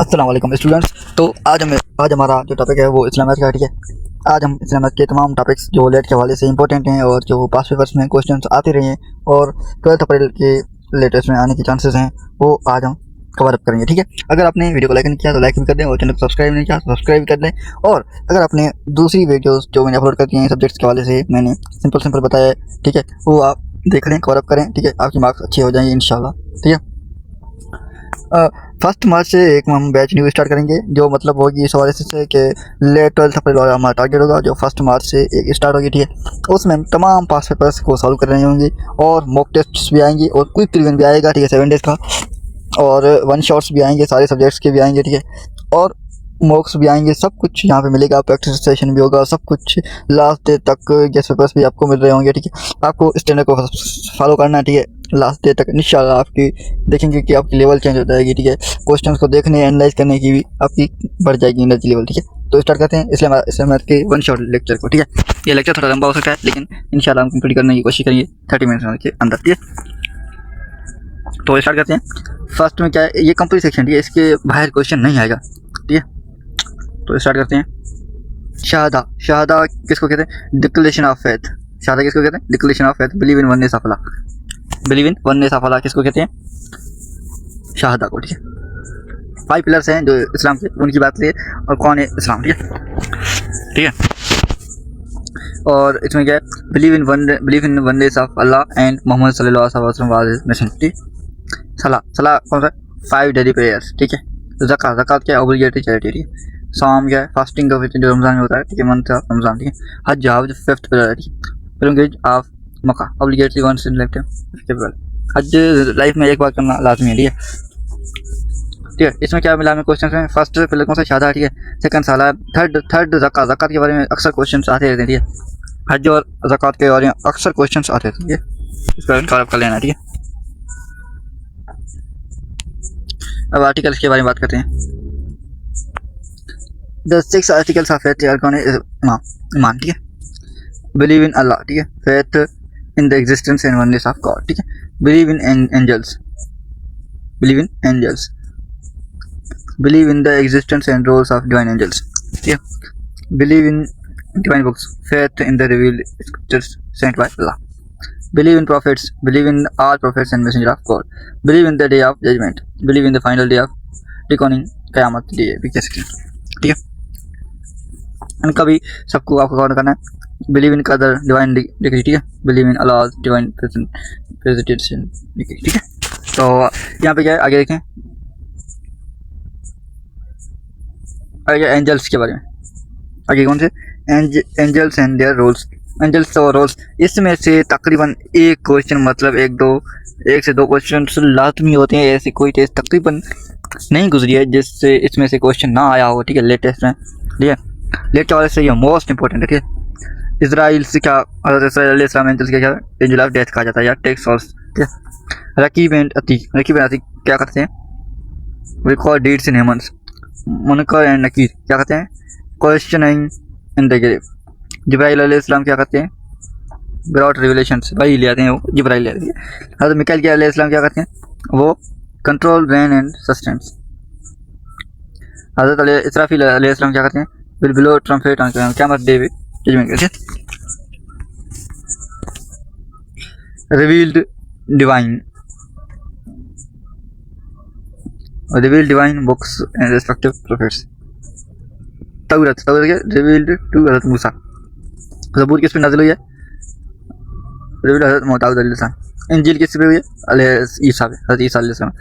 अस्सलाम वालेकुम स्टूडेंट्स। तो आज हमारा जो टॉपिक है वो इस्लामिक का, ठीक है। आज हम इस्लामिक के तमाम टॉपिक्स जो लेट के हवाले से इंपॉर्टेंट हैं और जो पास पेपर्स में क्वेश्चंस आते रहे हैं और 12 अप्रैल के लेटेस्ट में आने के चांसेस हैं, वो आज हम कवर अप करेंगे, ठीक है। अगर आपने वीडियो को लाइक नहीं किया तो लाइक भी कर दें और चैनल को सब्सक्राइब नहीं किया तो सब्सक्राइब कर दें। और अगर आपने दूसरी वीडियोज़ जो मैंने अपलोड करती हैं सब्जेक्ट्स के हवाले से, मैंने सिंपल बताया है, ठीक है, वो आप देख लें, कवर अप करें, ठीक है। आपके मार्क्स अच्छे हो जाएंगे इंशाल्लाह, ठीक है। 1 मार्च से एक हम बैच न्यू स्टार्ट करेंगे, जो मतलब होगी इस हवाले से कि लेट 12 अप्रैल वाला हमारा टारगेट होगा, जो 1 मार्च से एक स्टार्ट होगी, ठीक है। उसमें हम तमाम पास पेपर्स को सॉल्व कर रहे होंगे और मॉक टेस्ट्स भी आएंगे और क्विक रिवीजन भी आएगा, ठीक है, 7 डेज़ का, और 1 शॉट्स भी आएंगे, सारे सब्जेक्ट्स के भी आएंगे, ठीक है, और मॉक्स भी आएंगे। सब कुछ यहाँ पे मिलेगा, प्रैक्टिस सेशन भी होगा, सब कुछ लास्ट डे तक गेस्ट पेपर्स भी आपको मिल रहे होंगे, ठीक है। आपको स्टैंडर्ड को फॉलो करना है, ठीक है, लास्ट डे तक इंशाल्लाह। आपकी देखेंगे कि आपकी लेवल चेंज हो जाएगी, ठीक है। क्वेश्चंस को देखने एनालाइज करने की भी आपकी बढ़ जाएगी एनर्जी लेवल, ठीक है। तो स्टार्ट करते हैं इसलिए के 1 शॉट लेक्चर को, ठीक है। ये लेक्चर थोड़ा लंबा हो सकता है, लेकिन इंशाल्लाह हम कंप्लीट करने की कोशिश करेंगे 30 मिनट के अंदर, ठीक है। तो स्टार्ट करते हैं। फर्स्ट में क्या है, ये कंप्लीट सेक्शन, ठीक है, इसके बाहर क्वेश्चन नहीं आएगा, ठीक है। तो स्टार्ट करते हैं। शहादा किसको कहते हैं? Declaration of faith. शहादा किसको कहते हैं? Declaration of faith. Believe in oneness of Allah. Believe in oneness of Allah किसको कहते हैं? शहादा को, ठीक है। 5 पिलर्स हैं जो इस्लाम के, उनकी बात करिए और कौन है इस्लाम, ठीक है, ठीक है। और इसमें क्या है, believe in oneness of Allah and Muhammad सल्लल्लाहु अलैहि वसल्लम वाज हिज मैसेंजर, ठीक। सलाह कौन सा? 5 डेली प्रेयर्स, ठीक है। ज़कात क्या है? ऑब्लिगेटरी चैरिटी, ठीक है। साम क्या है? फास्टिंग का जो रमज़ान में होता है, ठीक है, मंथ ऑफ रमज़ान, ठीक है। हज 5th पिलर, ठीक है। Pilgrimage of Mecca, obligatory once in lifetime. हज लाइफ में एक बार करना लाजमी है, ठीक है, ठीक है। इसमें क्या मिला में क्वेश्चन में? फर्स्ट पिलर कौन सा? शहादा, ठीक है। सेकंड सलाह, थर्ड ज़कात के बारे में अक्सर क्वेश्चन आते रहते हैं, ठीक है। हज और ज़कात के बारे में अक्सर क्वेश्चन आते रहते हैं, इसका कवर कर लेना, ठीक है। अब आर्टिकल्स के बारे में बात करते हैं। द 6 आर्टिकल्स ऑफ फेथ कौन है? ईमान, ठीक है। बिलीव इन अल्लाह, ठीक है। Faith in the existence and oneness of God, ठीक है। Believe in angels, believe in angels. Believe in the existence and roles of divine angels, ठीक है। Believe in divine books. Faith in the revealed scriptures sent by Allah. Believe in prophets, believe in all prophets and messenger of God. Believe in the day of judgment. Believe in the final day of reckoning, क़यामत day भी कह सकते हैं, ठीक है। इनका भी सबको आपको कवर करना है। Believe in कदर, डिवाइन डिग्री, ठीक है। Believe in Allah's divine presentation, ठीक है। तो यहाँ पे क्या है, आगे देखें, आगे एंजल्स के बारे में। आगे कौन से? Angels and their roles. Angels और रोल्स, इसमें से तकरीबन एक क्वेश्चन, मतलब 1 से 2 क्वेश्चन लाजमी होते हैं। ऐसी कोई टेस्ट तकरीबन नहीं गुजरी है जिससे इसमें से क्वेश्चन ना आया हो, ठीक है, लेटेस्ट में, ठीक है। लेट वाले से ये मोस्ट इंपॉर्टेंट है, ठीक है। इसराइल से क्या, हज़रत इस्लाम एंजल्स क्या, एंजल ऑफ डेथ कहा जाता है या टेक्स सॉल्स, ठीक है। रकीब एंड अतीक क्या करते हैं? Record deeds in humans. Munkar and Nakir क्या कहते हैं? Questioning in the grave. Jibril अलैहिस्सलाम क्या करते हैं? ब्रॉड रिवलेशंस, वही ले आते हैं, वो जिब्राइल ले आते हैं। हज़रत मिकाईल अलैहिस्सलाम क्या करते हैं? वो कंट्रोल रेन एंड सस्टेंस। हज़रत इसराफील अलैहिस्सलाम क्या करते हैं? विल ब्लो ट्रम्पेट ऑन क़यामत डे जजमेंट करते हैं। Revealed divine books and respective prophets. तौरात क्या? रिवील्ड टू हज़रत मूसा। ज़बूर किस पे नाज़िल हुई है? रिवील्ड हज़रत दाऊद अलैहिस्सलाम। इंजील किस पे हुई है? हज़रत ईसा अलैहिस्सलाम।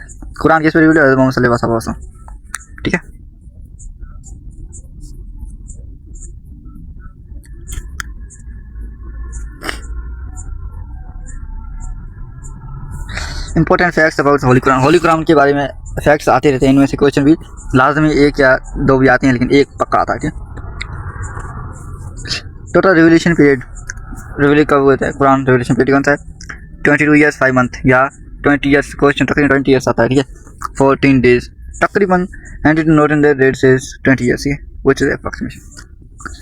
कुरान किस पे रिवील्ड? हज़रत मोहम्मद सल्लल्लाहु अलैहि वसल्लम, ठीक है। Important facts about Holi Quran. Holi Quran के बारे में फैक्ट्स आते रहते हैं, इनमें से क्वेश्चन भी लाजमी 1 या 2 भी आते हैं, लेकिन एक पक्का आता है, ठीक है। टोटल रिवोल्यूशन पीरियड, रिवोल्यूशन कब होता है? कुरान रिवोल्यूशन पीरियड कौन सा है? 22 ईयर्स 5 मंथ या 20 ईयर्स, क्वेश्चन तकरीबन 20 ईयर्स आता है, ठीक है। 14 डेज तकरीबन, and note in the date says 20 years, ठीक है, व्हिच इज अप्रॉक्सीमेशन।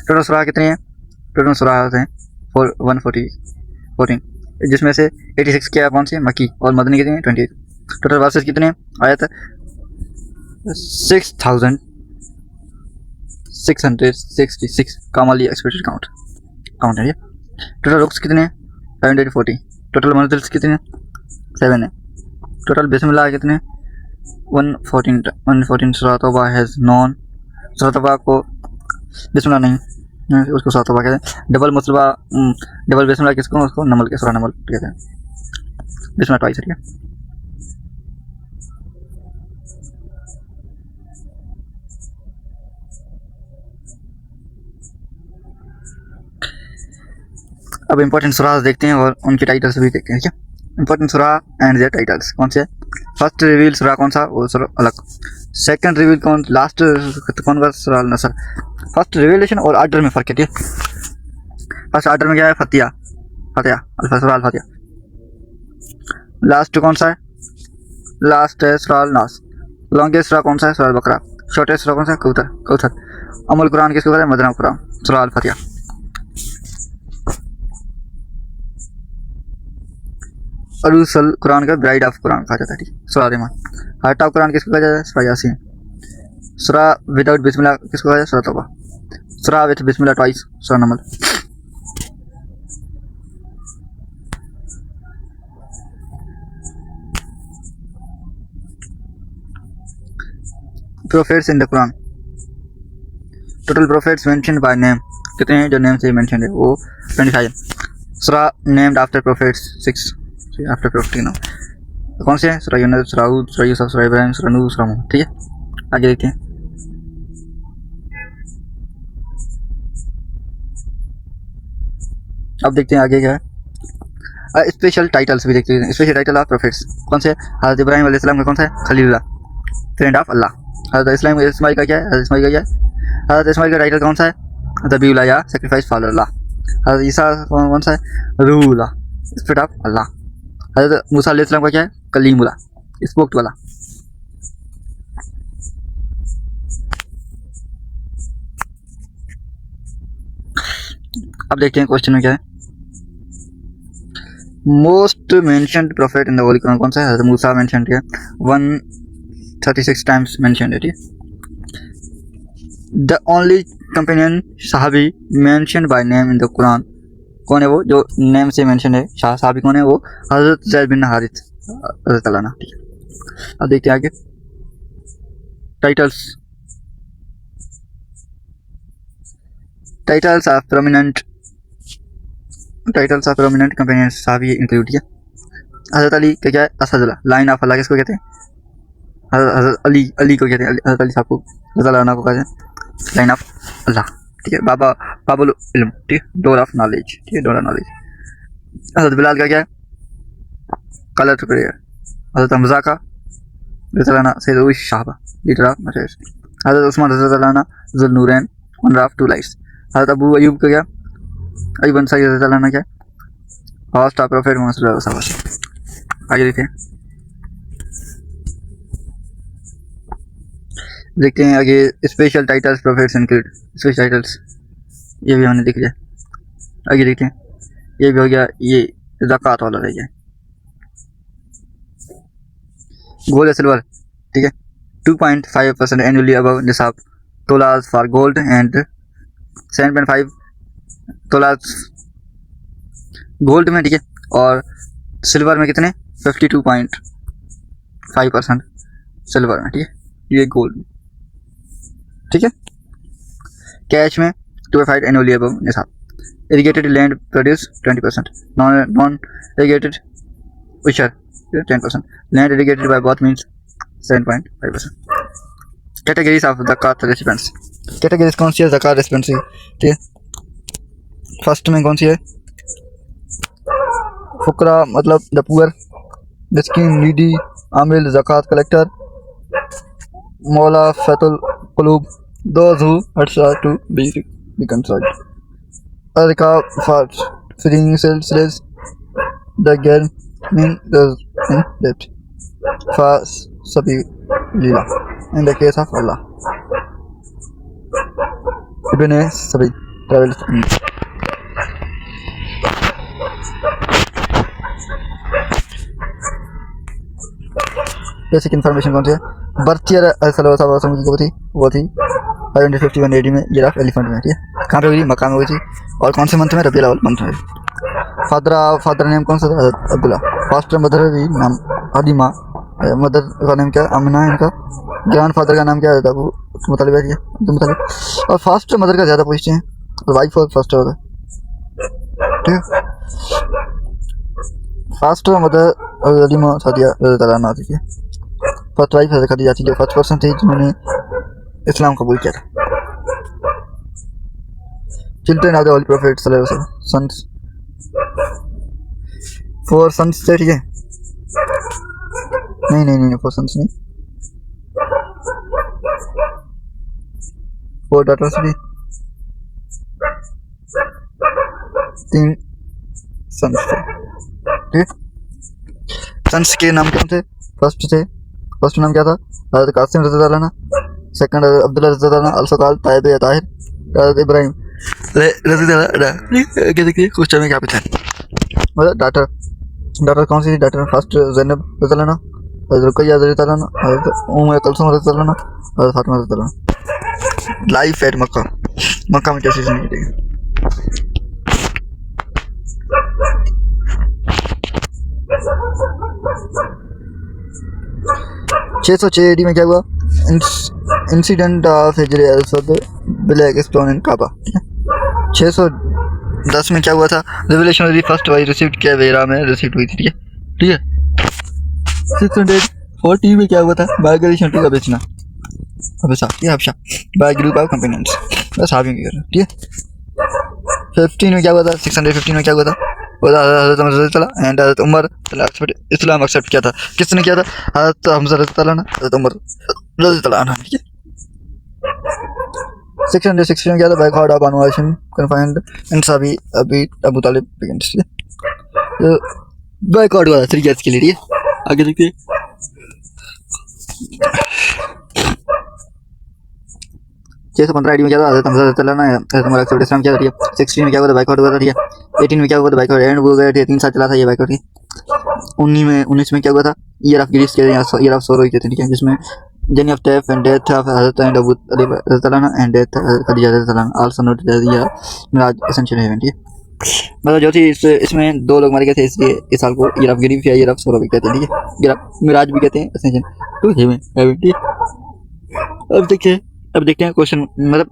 टोटल सूरा कितने हैं? टोटल सूरा होते हैं 114, जिसमें से 86 क्या कौन से? मक्की, और मदनी कितने हैं? 28। टोटल वर्सेस कितने हैं? आयत 6,666 कॉमनली एक्सपेक्टेड काउंट है ये। टोटल रुक्स कितने हैं? 740। टोटल मंजिल्स कितने हैं? 7 है। टोटल बिस्मिल्लाह कितने? 114 सूरह तौबा हैज़ नॉन। सूरह तौबा को बिस्मिल्लाह नहीं, उसको सूरह तौबा कहते हैं। डबल बिस्मिल्लाह किसको? उसको नमल के सूरह नमल कहते हैं। बिस्मिल्लाह ट्वाइस है, ठीक है। अब इंपॉर्टेंट सूराज देखते हैं और उनके टाइटल्स भी देखते हैं, ठीक है। इंपॉर्टेंट सूरा एंड देयर टाइटल्स कौन से? फर्स्ट रिवील सूरा कौन सा? वो सूरा अलग। सेकंड रिवील कौन? लास्ट कौन का? सूरा अल-नसर। फर्स्ट रिवीलेशन और आर्डर में फर्क है, ठीक है। फर्स्ट आर्डर में क्या है? फतिहा सूरा अल फतिहा। लास्ट कौन सा है? लास्ट है सूरा अल-नास। लॉन्गेस्ट सूरा कौन सा है? सूरा अल-बकरा। शॉर्टेस्ट सूरा कौन सा है? कौसर। अमुल कुरान किसको कहते हैं? मदना कुरान, सूरा अल फतिहा। अरुसल कुरान का ब्राइड ऑफ कुरान कहा जाता है, ठीक। सूरा रहमान। हार्ट ऑफ कुरान किसको कहा जाता है? सूरा यासीन। सूरा विदाउट बिस्मिल्लाह किसको कहा जाता है? सूरा तौबा। सूरा विद बिस्मिल्लाह ट्वाइस, सूरा नमल। Prophets in the Quran. Total prophets mentioned by name कितने हैं? जो नेम से मेंशन्ड है वो 25। सूरा named after prophets 6 after prophet नाम कौन से हैं? सूरा यूनुस, सूरा हूद, सूरा यूसुफ, सूरा इब्राहिम, सूरा नूह, सूरा मूसा, ठीक है। आगे देखते हैं। अब देखते हैं आगे क्या है। स्पेशल टाइटल्स भी देखते हैं। स्पेशल टाइटल ऑफ प्रोफेट्स कौन से? हज़रत इब्राहिम अलैहिस्सलाम का कौन सा है? Khalilullah, friend of Allah. हज़रत इस्माइल का क्या है? हज़रत इस्माइल का टाइटल कौन सा है? ज़बीहुल्लाह या सैक्रिफाइस फॉर अल्लाह। हज़रत ईसा कौन सा है? रूहुल्लाह, स्पिरिट ऑफ अल्लाह। हज़रत मूसा अलैहिस्सलाम का क्या है? कलीमुल्लाह, स्पोक टू अल्लाह। अब देखते हैं क्वेश्चन में क्या है। Most mentioned prophet in the holy Quran कौन सा है? हज़रत मूसा मेंशन किया 136 टाइम्स मेंशन्ड है, ठीक है। द ओनली कंपेनियन सहाबी mentioned by name in the Quran कौन है? वो जो नेम से मेंशन है सहाबी कौन है? वो हज़रत ज़ैद बिन हारिथ रज़ियल्लाहु अन्हु, ठीक है। अब देखते हैं आगे टाइटल्स ऑफ प्रोमिनेंट कंपेनियन सहाबी इंक्लूड किया। हज़रत अली का क्या है? असदुल्लाह, लाइन ऑफ अल्लाह किसको कहते हैं? हज़रत अली को कहते हैं। हज़रत अली साहब को रज़ियल्लाहु अन्हु को कहते हैं लाइन ऑफ अल्लाह, ठीक है। बाबुल इल्म, ठीक है, डोर ऑफ नॉलेज, ठीक है, डोर ऑफ नॉलेज। हज़रत बिलाल का क्या है? Caller to prayer. हज़रत हमज़ा का रज़ियल्लाहु अन्हु सैयद शाहबा, लीडर ऑफ मशरिक़। हज़रत उस्मान रज़ियल्लाहु अन्हु ज़ुन्नूरैन, ओनर ऑफ टू लाइट्स। हज़रत अबू अयूब का क्या? अयूब अंसारी रज़ियल्लाहु अन्हु क्या? होस्ट ऑफ प्रोफेट मोहम्मद सल्लल्लाहु अलैहि वसल्लम। आगे देखते हैं आगे special titles prophets include. Special titles ये भी हमने देख लिया। आगे देखते हैं, ये भी हो गया। ये ज़कात वाला रह गया। गोल्ड या सिल्वर, ठीक है, 2.5% एनुअली अबव निसाब tolas for gold and 7.5 tolas gold में, ठीक है। और सिल्वर में कितने? 52.5% सिल्वर में, ठीक है। ये गोल्ड में, ठीक है। कैश में 2.5 एनुअली अबव निसाब। Irrigated land produce 20%, non irrigated उशर 10%, land irrigated by both means 7.5%। Categories of ज़कात रेसिपिएंट्स। कैटेगरीज कौन सी है ज़कात रेसिपिएंट्स की, ठीक है। फर्स्ट में कौन सी है? फुकरा मतलब द पुअर, मिस्कीन, नीडी, आमिल, ज़कात कलेक्टर, मौला फतुल कुलूब, those who hearts to be reconciled, अरका for freeing slaves, the gaming in डेब्ट, फॉर सबीलिल्लाह in the case of Allah, इब्न सबील ट्रैवल्स। बेसिक इन्फॉर्मेशन कौन सी है? बर्चियर वो थी 551 AD में जिराफ एलिफेंट में, ठीक है। कहाँ पे हुई थी? मक्का में हुई थी। और कौन से मंथ में? रबीउल अव्वल मंथ में। फादर नेम कौन सा था? हज़रत अब्दुल्ला। फादर मदर भी नाम हलीमा, मदर का नाम क्या? अमना। इनका ग्रैंड फादर का नाम क्या है? अबू मुतलिब है, अब्दुल मुतलिब। और फास्ट मदर का ज़्यादा पूछते हैं, वाइफ और फास्ट मदर, ठीक है। फास्ट मदर हलीमा सादिया रज़ियल्लाहु अन्हा थी। फर्स्ट वाइफ हज़रत खदीजा थी, जो फर्स्ट पर्सन थी जिन्होंने इस्लाम कबूल किया था। Children of the holy prophet सल्लल्लाहु अलैहि वसल्लम, सन्स 4 सन्स थे, ठीक है। नहीं 4 सन्स नहीं, 4 डॉटर्स थी, 3 सन्स थे, ठीक है। सन्स के नाम कौन थे? फर्स्ट नाम क्या था? हज़रत कासिम रज़ियल्लाहु अन्हु, सेकंड अब्दुल्ला रज़ियल्लाहु अन्हु, आल्सो कॉल्ड ताइब या ताहिर, हज़रत इब्राहिम रज़ियल्लाहु अन्हु। ये देखिए क्वेश्चन में क्या पूछा है, मतलब डाटर कौन सी थी? डाटर फर्स्ट ज़ैनब रज़ियल्लाहु अन्हा, हज़रत रुक़य्या रज़ियल्लाहु अन्हा, हज़रत उम्मे कुलसूम रज़ियल्लाहु अन्हा, हज़रत फातिमा रज़ियल्लाहु अन्हा। लाइफ एट मक्का में कैसी जिंदगी थी? 606 AD में क्या हुआ? इंसिडेंट ऑफ हिजर अल-असद ब्लैक स्टोन इन काबा। 610 में क्या हुआ था? रिवलेशन फर्स्ट वाइज रिसीव्ड क्या वेरा में रिसीव हुई थी, ठीक है। 640 में क्या हुआ था? माइग्रेशन का बेचना हबशा बाय ग्रुप ऑफ कंपेनियंस, बस आप ही कर, ठीक है। 15 में क्या हुआ था? 615 में क्या हुआ था? हज़रत उमर रज़ियल्लाहु एंड हज़रत उमर इस्लाम एक्सेप्ट किया था। किसने किया था? हज़रत हमज़ा रज़ियल्लाहु, हज़रत उमर रज़ियल्लाहु, ठीक है। 616 में क्या था? Backward of Banu Hashim confined and Sabi Abu Talib begins, ठीक है। बैकवर्ड वाला तरीका इसके लिए, ठीक है। आगे देखते हैं। 615 AD में क्या था? हज़रत हमज़ा रज़ियल्लाहु ने हज़रत उमर एक्सेप्ट इस्लाम किया था, ठीक है। 16 में क्या हुआ था? बैकवर्ड हुआ था, ठीक है। 18 में क्या हुआ था? बैकवर्ड एंड हो गए थे, 3 साल चला था ये बैकवर्ड, ठीक है। 19 में क्या हुआ था? ईयर ऑफ ग्रीस के ईयर ऑफ सोरो के थे, ठीक है, जिसमें journey of death and death of हज़रत एंड अबू तालिब रज़ियल्लाहु एंड डेथ खदीजा रज़ियल्लाहु अन्हा आल्सो नोटेड एज ईयर मिराज एसेंशियल इवेंट, ठीक है। मतलब जो थी इसमें 2 लोग मारे गए थे, इसलिए इस साल को ईयर ऑफ ग्रीफ या ईयर ऑफ सोरो भी कहते हैं, ठीक है। ईयर ऑफ मिराज भी कहते हैं, एसेंशियल टू हेवन, ठीक है। अब देखते हैं क्वेश्चन, मतलब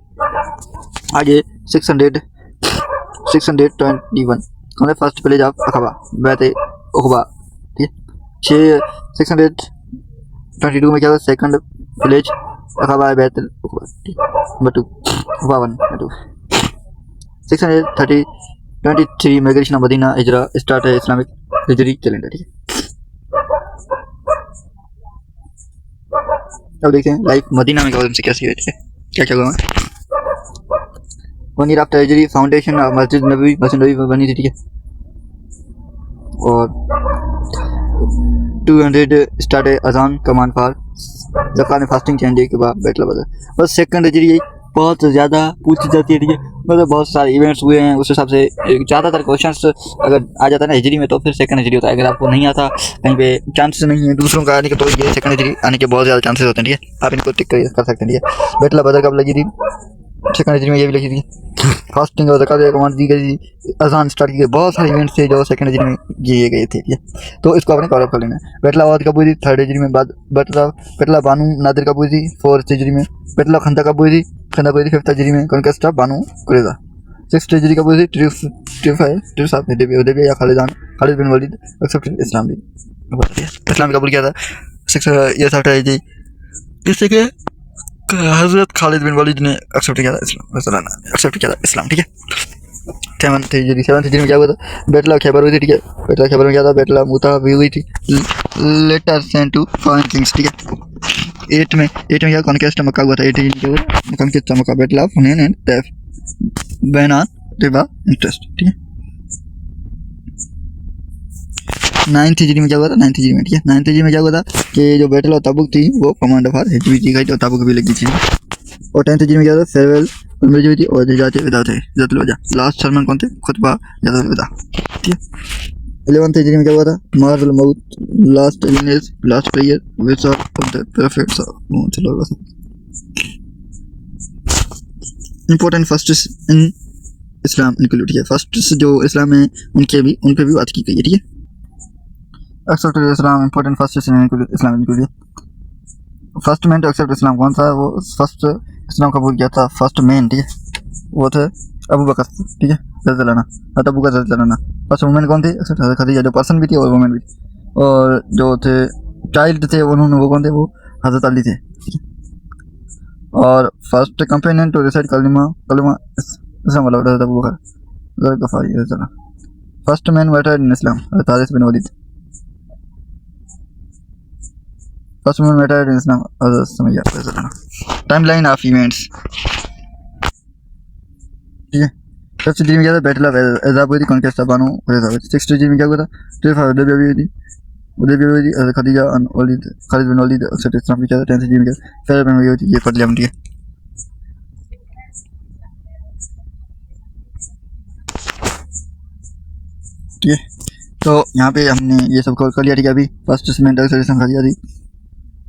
आगे 621 कौन है? फर्स्ट विलेज ऑफ अखबा बैत उखबा, ठीक है। 622 में क्या हुआ? सेकंड विलेज अखबा बैत उखबा, ठीक है। नंबर 2 2 623 माइग्रेशन ऑफ मदीना हिजरा स्टार्ट है इस्लामिक हिजरी कैलेंडर, ठीक है। अब देखते हैं लाइफ मदीना में से कैसी हुई, ठीक है, क्या हुआ? 1 year after Hijri foundation of मस्जिद नबवी बनी थी, ठीक है। और 200 स्टार्ट अजान कमान फॉर ज़कात फास्टिंग चेंज के बाद बैटल बदल। बस सेकंड हिजरी बहुत ज़्यादा पूछी जाती है, ठीक है। मतलब बहुत सारे इवेंट्स हुए हैं, उस हिसाब से ज़्यादातर क्वेश्चंस अगर आ जाता है ना हिजरी में, तो फिर सेकंड हिजरी होता है। अगर आपको नहीं आता, कहीं पे चांसेस नहीं है दूसरों का आने के, तो ये सेकंड हिजरी आने के बहुत ज़्यादा चांसेस होते हैं, ठीक है। आप इनको टिक कर सकते हैं, ठीक है। बैटल बदल कब लगी थी? सेकंड हिजरी में ये भी लगी थी। फास्टिंग और ज़कात कमांड दी गई थी, अजान स्टार्ट की गई, बहुत सारे इवेंट्स थे जो सेकंड हिजरी में किए गए थे, ठीक है। तो इसको आपने कवर अप कर लेना है। बैटल आवाद कब हुई थी? थर्ड हिजरी में। बाद बैटल बानू नादिर कब हुई थी? फोर्थ हिजरी में। बैटल खंदा कब हुई थी? खंदा हुई थी फिफ्थ हिजरी में। Conquest of Banu Qurayza. Sixth हिजरी कब हुई थी? ट्रिफ ऑफ हुदैबिया या खालिद बिन वलीद एक्सेप्टेड इस्लाम, इस्लाम कबूल किया था 6 ईयर्स आफ्टर हिजरी, जिससे कि हज़रत खालिद बिन वलीद ने एक्सेप्ट किया था इस्लाम, ठीक है। 7th हिजरी में क्या हुआ था? बैटल ऑफ खैबर हुई थी, ठीक है। बैटल ऑफ खैबर में क्या था? बैटल ऑफ मुता भी हुई थी, letter sent to foreign kings, ठीक है। 8 में क्या कॉन्क्वेस्ट मक्का हुआ था? 8 हिजरी में conquest Mecca, battle of Hunain and Taif ban riba interest, ठीक है। 9th हिजरी में क्या हुआ था? 9th हिजरी में, ठीक है। 9th हिजरी में क्या हुआ था कि जो बैटल ऑफ तबुक थी वो कमांड फॉर हिजरी की गई, तो तबुक भी लगी थी। और 10th हिजरी में क्या हुआ था? फेयरवेल हुई थी और जाते विदा थे, लास्ट सरमन कौन थे? खुतबा जाते विदा, ठीक है। 11th हिजरी में क्या हुआ था? Marvel mouth last illness last prayer which of the profits चलो बस important first in Islam include किया। फर्स्ट जो इस्लाम है उन पे भी बात की गई है, ठीक है। Accept Islam important first Islam include किया। First man to accept Islam कौन था? वो फर्स्ट इस्लाम कबूल किया था फर्स्ट मैन, ठीक है, वो थे अबू बकर, ठीक है, रज़ियल्लाहु अन्हु, अबू बकर रज़ियल्लाहु अन्हु। फर्स्ट वुमेन कौन थी? हज़रत खदीजा, जो पर्सन भी थी और वुमेन भी थी। और जो थे चाइल्ड थे उन्होंने, वो कौन थे? वो हज़रत अली थे, ठीक है। और फर्स्ट कंपेनियन टू रिसाइड कलिमा कलिमा इस्लाम वाला हज़रत अबू बकर गफारी रज़ियल्लाहु अन्हु। फर्स्ट मैन मैटर्ड इन इस्लाम हज़रत हारिस बिन वलीद। फर्स्ट मैन मैटर्ड इन इस्लाम हज़रत सुमैया रज़ियल्लाहु अन्हा। टाइमलाइन ऑफ इवेंट्स, ठीक है। 5th हिजरी में क्या था? बैटल ऑफ अहज़ाब हुई थी, कॉन्क्वेस्ट ऑफ बानो कुरैज़ा हुई थी। 6th हिजरी में क्या हुआ था? ट्रिप ऑफ हुदैबिया हुई थी, हुदैबिया हुई थी, खदीजा एंड वलीद, खालिद बिन वलीद एक्सेप्ट इस्लाम भी क्या था? 10th हिजरी में क्या था? फेयर में हुई थी, ये पढ़ लिया हम, ठीक है। ठीक है, तो यहाँ पे हमने ये सब कर लिया, ठीक है। अभी फर्स्ट सीमेंट एक्सेप्ट खदीजा थी,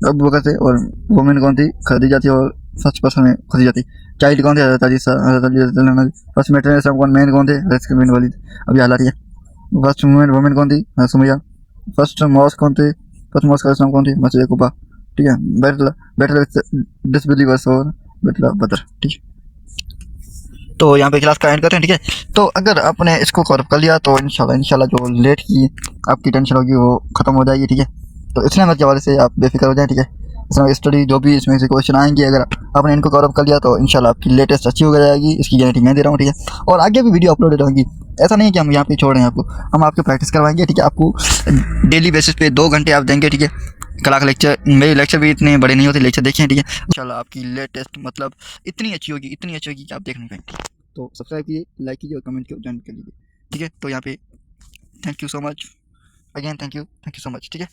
अबू बकर थे, और वुमेन कौन थी? खदीजा थी, और फर्स्ट पर्सन में खदीजा थी। चाइल्ड कौन थे? हज़रत अली रज़ियल्लाहु अन्हु। फर्स्ट मैटर सब कौन? मैन कौन थे? हज़रत बिन वलीद। अभी हालात है। फर्स्ट वुमेन कौन थी? सुमैया। फर्स्ट मॉस्क कौन थे? फर्स्ट मॉस्क का नाम कौन थी? मस्जिद कुबा, ठीक है। बैटल बैटल डिसबिलीवर्स और बैटल ऑफ बदर, ठीक है। तो यहाँ पे क्लास का एंड करते हैं, ठीक है। तो अगर आपने इसको कवर कर लिया तो इंशाल्लाह जो लेट की आपकी टेंशन होगी वो खत्म हो जाएगी, ठीक है। तो इस्लाम के हवाले से आप बेफिक्र हो जाएं, ठीक है। इस्लाम स्टडी जो भी इसमें से क्वेश्चन आएंगे, अगर आपने इनको कवर कर लिया तो इंशाल्लाह आपकी लेटेस्ट अच्छी हो जाएगी, इसकी गारंटी मैं दे रहा हूँ, ठीक है। और आगे भी वीडियो अपलोडेड होंगी, ऐसा नहीं है कि हम यहाँ पे छोड़ रहे हैं आपको, हम आपको प्रैक्टिस करवाएंगे, ठीक है। आपको डेली बेसिस पे 2 घंटे आप देंगे, ठीक है। कला का लेक्चर, मेरे लेक्चर भी इतने बड़े नहीं होते, लेक्चर देखें, ठीक है। इंशाल्लाह आपकी लेटेस्ट मतलब इतनी अच्छी होगी कि आप देख नहीं पाएंगे। तो सब्सक्राइब कीजिए, लाइक कीजिए और कमेंट कीजिए, ज्वाइन कर लीजिए, ठीक है। तो यहाँ पे thank you so much again, thank you so much, ठीक है।